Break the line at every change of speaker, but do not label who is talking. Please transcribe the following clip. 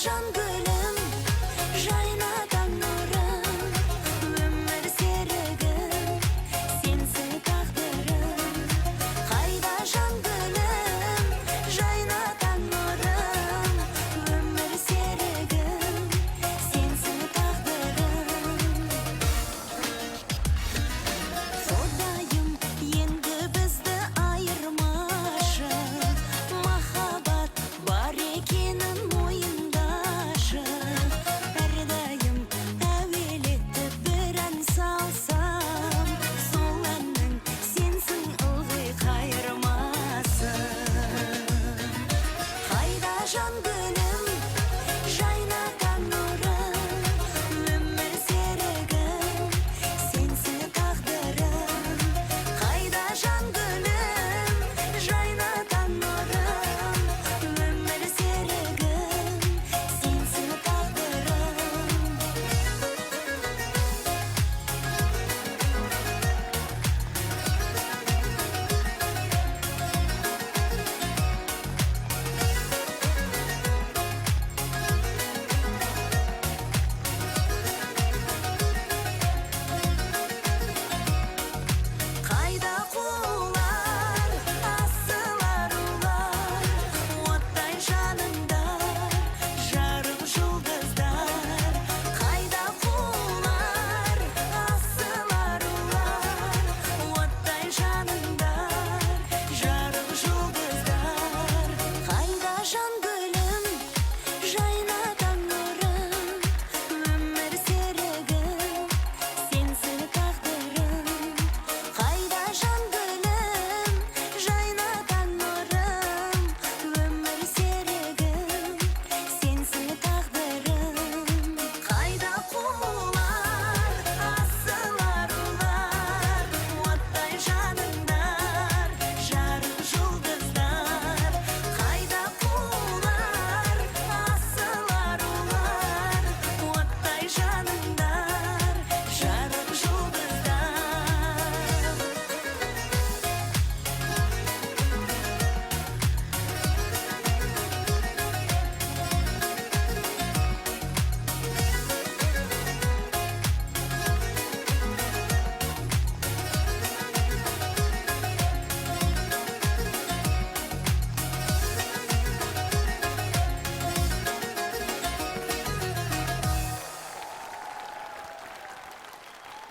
жан гүлім, жайнатам нұрым, өмір серігім, сенсің тағдырым. Қайда жан гүлім, жайнатам нұрым, өмір серігім, сенсің тағдырым. Құдайым енді бізді айырмашы, махаббат бар екенін мойындашы. Әрдайым әуелетіп бір ән салсам, сол әннің сенсің ылғи қайырмасы. Қайда жан